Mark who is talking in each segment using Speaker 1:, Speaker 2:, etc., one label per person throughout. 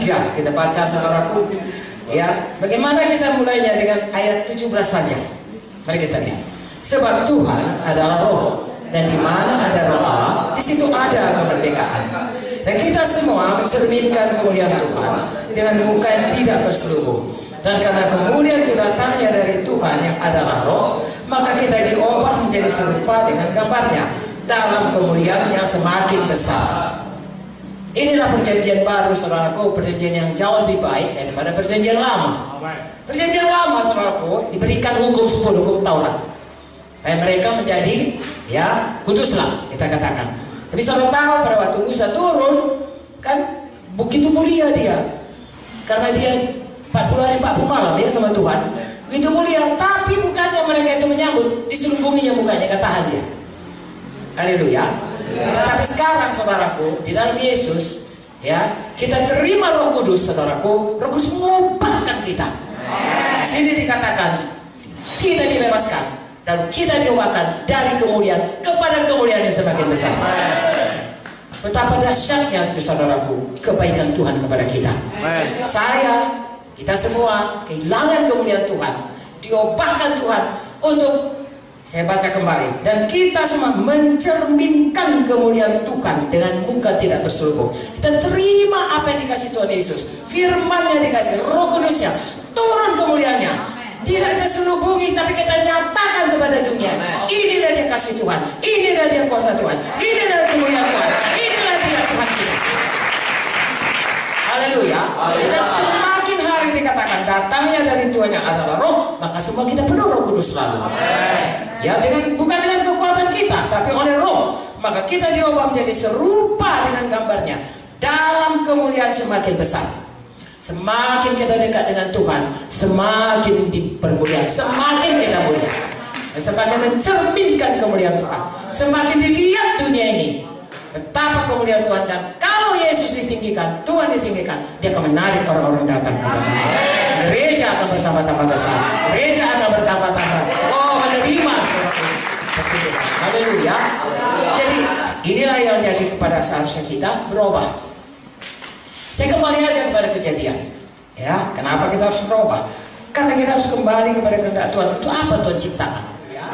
Speaker 1: 3 kita baca saudaraku. Ya, bagaimana kita mulainya dengan ayat 17 saja. Mari kita lihat. Sebab Tuhan adalah roh, dan di mana ada roh Allah, di situ ada kemerdekaan. Dan kita semua mencerminkan kemuliaan Tuhan dengan muka yang tidak berselubung. Dan karena kemuliaan itu datangnya dari Tuhan yang adalah roh, maka kita diubah menjadi serupa dengan gambarnya dalam kemuliaan yang semakin besar. Inilah perjanjian baru, saudaraku, perjanjian yang jauh lebih baik daripada perjanjian lama. Perjanjian lama, saudaraku, diberikan hukum 10 hukum Taurat. Supaya mereka menjadi, ya, kuduslah, kita katakan. Tapi saudara tahu pada waktu Musa turun, kan begitu mulia dia. Karena dia 40 hari 40 malam ya sama Tuhan. Begitu mulia, tapi bukannya mereka itu menyambut, diselubunginya mukanya, katahan dia. Haleluya. Tetapi sekarang saudaraku, di dalam Yesus, ya, kita terima Roh Kudus, saudaraku. Roh Kudus mengubahkan kita. Di sini dikatakan kita dibebaskan dan kita diubahkan dari kemuliaan kepada kemuliaan yang semakin besar. Betapa dahsyatnya itu, saudaraku, kebaikan Tuhan kepada kita. Kita semua kehilangan kemuliaan Tuhan, diubahkan Tuhan untuk, saya baca kembali, dan kita semua mencerminkan kemuliaan Tuhan dengan muka tidak berselubung. Kita terima apa yang dikasih Tuhan Yesus, firman-Nya dikasih, Roh Kudusnya turun kemuliaannya, tidak terselubungi, tapi kita nyatakan kepada dunia, inilah dia kasih Tuhan, inilah dia kuasa Tuhan, inilah kemuliaan Tuhan, inilah dia Tuhan kita. Haleluya. Dan semakin hari dikatakan datangnya dari Tuhan yang adalah roh, maka semua kita penuh Roh Kudus selalu. Ya, bukan dengan kekuatan kita, tapi oleh roh, maka kita diubah menjadi serupa dengan gambarnya dalam kemuliaan semakin besar. Semakin kita dekat dengan Tuhan, semakin dipermuliakan, semakin kita mulia, dan semakin mencerminkan kemuliaan Tuhan, semakin dilihat dunia ini betapa kemuliaan Tuhan. Dan kalau Yesus ditinggikan, Tuhan ditinggikan, dia akan menarik orang-orang datang kepada Tuhan. Gereja akan bertambah-tambah besar, gereja akan bertambah-tambah. Oh, menerima seperti itu. Haleluya. Jadi inilah yang jadi pada seharusnya kita berubah. Saya kembali aja kepada kejadian. Ya, kenapa kita harus berubah? Karena kita harus kembali kepada kehendak Tuhan. Itu apa Tuhan ciptakan? Ya.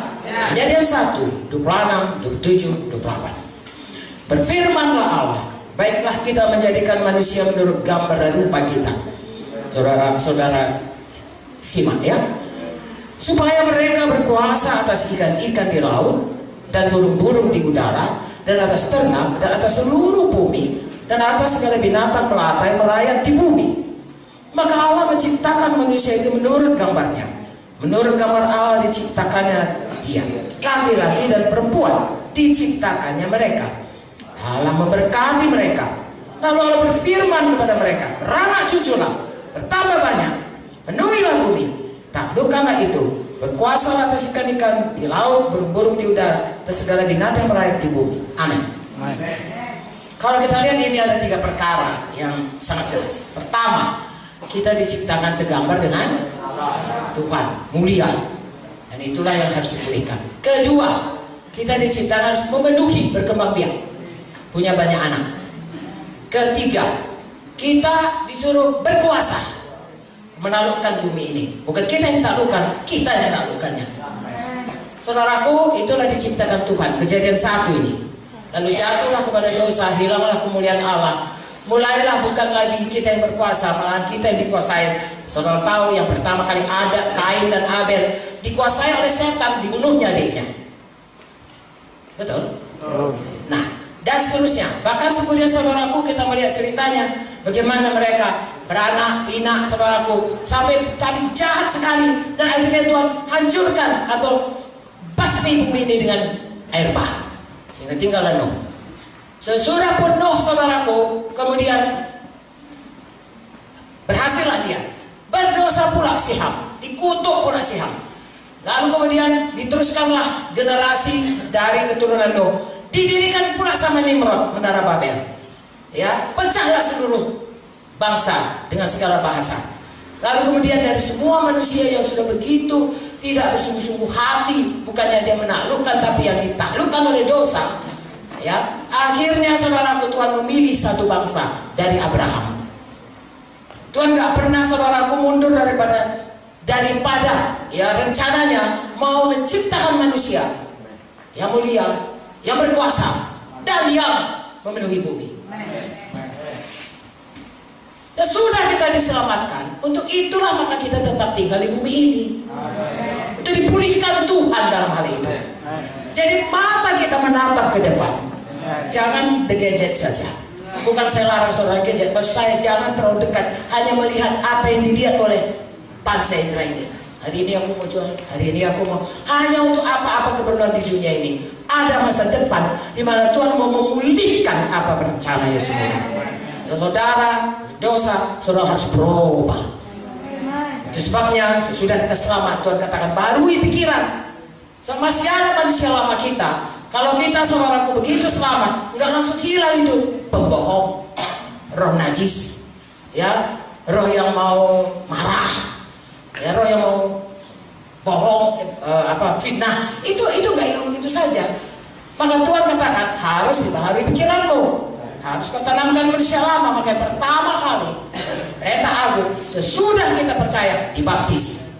Speaker 1: Kejadian 1, 26, 27, 28. Berfirmanlah Allah, baiklah kita menjadikan manusia menurut gambar dan rupa kita. Saudara-saudara simak ya. Supaya mereka berkuasa atas ikan-ikan di laut dan burung-burung di udara dan atas ternak dan atas seluruh bumi dan atas segala binatang melata yang merayap di bumi. Maka Allah menciptakan manusia itu menurut gambarnya. Menurut gambar Allah diciptakannya dia, laki-laki dan perempuan diciptakannya mereka. Allah memberkati mereka. Lalu Allah berfirman kepada mereka, beranak cuculah, bertambah banyak, penuhilah bumi, taklukkanlah itu, berkuasa atas ikan-ikan di laut, burung-burung di udara, atas segala binatang merayap di bumi. Amin. Kalau kita lihat ini ada 3 perkara yang sangat jelas. Pertama, kita diciptakan segambar dengan Tuhan, mulia, dan itulah yang harus dipulihkan. Kedua, kita diciptakan harus memenuhi, berkembang biak, punya banyak anak. Ketiga, kita disuruh berkuasa menaklukkan bumi ini. Bukan kita yang taklukkan, kita yang menaklukkannya. Saudaraku, itulah diciptakan Tuhan. Kejadian 1 ini. Lalu jatuhlah kepada dosa, hilanglah kemuliaan Allah. Mulailah bukan lagi kita yang berkuasa, malahan kita yang dikuasai. Saudara tahu yang pertama kali ada Kain dan Abel dikuasai oleh setan, dibunuhnya adiknya. Betul? Nah, dan seterusnya. Bahkan kemudian saudaraku kita melihat ceritanya bagaimana mereka beranak pinak, saudaraku, sampai tadi jahat sekali, dan akhirnya Tuhan hancurkan atau basmi bumi ini dengan air bah, sehingga tinggallah Nuh. Sesudah pun Nuh, saudaraku, kemudian berhasillah dia, berdosa pula si Ham, dikutuk pula si Ham. Lalu kemudian diteruskanlah generasi dari keturunan Nuh. Didirikan pula sama Nimrod menara Babel. Ya, pecahlah seluruh bangsa dengan segala bahasa. Lalu kemudian dari semua manusia yang sudah begitu tidak bersungguh-sungguh hati, bukannya dia menaklukkan tapi yang ditaklukkan oleh dosa. Ya, akhirnya saudaraku, Tuhan memilih satu bangsa dari Abraham. Tuhan nggak pernah saudaraku mundur daripada ya rencananya mau menciptakan manusia yang mulia, yang berkuasa, dan yang memenuhi bumi. Sesudah kita diselamatkan, untuk itulah maka kita tetap tinggal di bumi ini. Itu dipulihkan Tuhan dalam hal itu. Jadi mata kita menatap ke depan, jangan the gadget saja. Bukan saya larang saudara gadget, maksud saya jangan terlalu dekat, hanya melihat apa yang dilihat oleh panca indera ini. Hari ini aku mau jual, hari ini aku mau, hanya untuk apa-apa keperluan di dunia ini. Ada masa depan di mana Tuhan mau memulihkan apa rencananya semua. Saudara dosa, saudara harus berubah. Itu sebabnya sesudah kita selamat, Tuhan katakan barui pikiran. So, masih ada manusia lama kita. Kalau kita saudaraku begitu selamat, nggak langsung hilang itu pembohong, roh najis, ya, roh yang mau marah, ya, roh yang mau bohong, fitnah, itu nggak hilang begitu saja. Maka Tuhan katakan harus dibaharui pikiranmu. Harus kau tanamkan manusia lama. Makanya pertama kali perintah agung sesudah kita percaya dibaptis.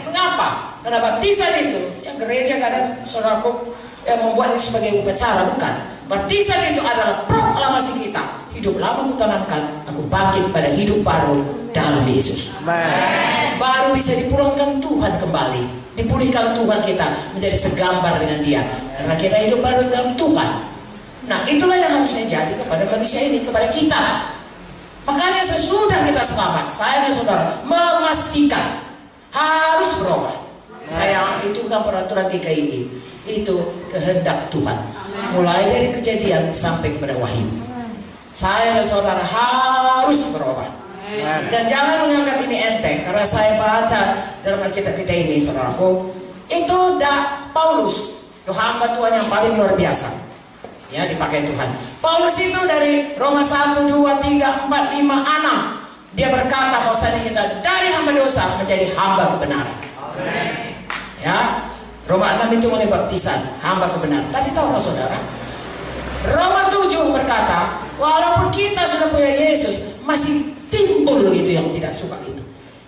Speaker 1: Mengapa? Karena baptisan itu yang gereja kadang saudaraku yang membuat itu sebagai upacara, bukan. Baptisan itu adalah proklamasi kita. Hidup lama kutanamkan, aku bangkit pada hidup baru dalam Yesus. Baru bisa dipulangkan Tuhan kembali, dipulihkan Tuhan kita menjadi segambar dengan Dia. Karena kita hidup baru dalam Tuhan. Nah, itulah yang harusnya jadi kepada manusia ini, kepada kita. Makanya sesudah kita selamat, saya dan saudara memastikan harus berubah. Saya itu kan peraturan GKI, itu kehendak Tuhan. Mulai dari Kejadian sampai kepada Wahyu. Saya dan saudara harus berubah. Dan jangan menganggap ini enteng, karena saya baca dalam Alkitab kita ini, saudaraku, itu Paulus, hamba Tuhan yang paling luar biasa. Ya, dipakai Tuhan. Paulus itu dari Roma 1, 2, 3, 4, 5, 6. Dia berkata bahwasanya kita dari hamba dosa menjadi hamba kebenaran. Ya, Roma 6 itu mulai baptisan, hamba kebenaran. Tapi tahukah saudara, Roma 7 berkata, walaupun kita sudah punya Yesus, masih timbul itu yang tidak suka itu.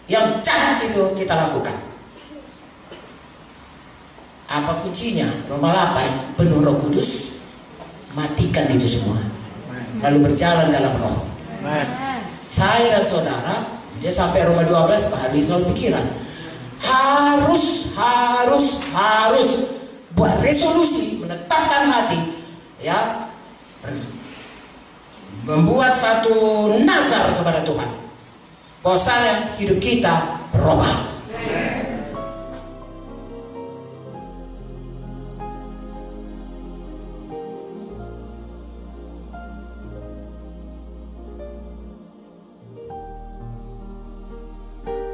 Speaker 1: Yang jahat itu kita lakukan. Apa kuncinya? Roma 8, penuh Roh Kudus, matikan itu semua, lalu berjalan dalam roh. Saya dan saudara, dia sampai Roma 12 baru selalu pikiran. Harus buat resolusi, menetapkan hati, ya, membuat satu nazar kepada Tuhan bahwasanya hidup kita berubah.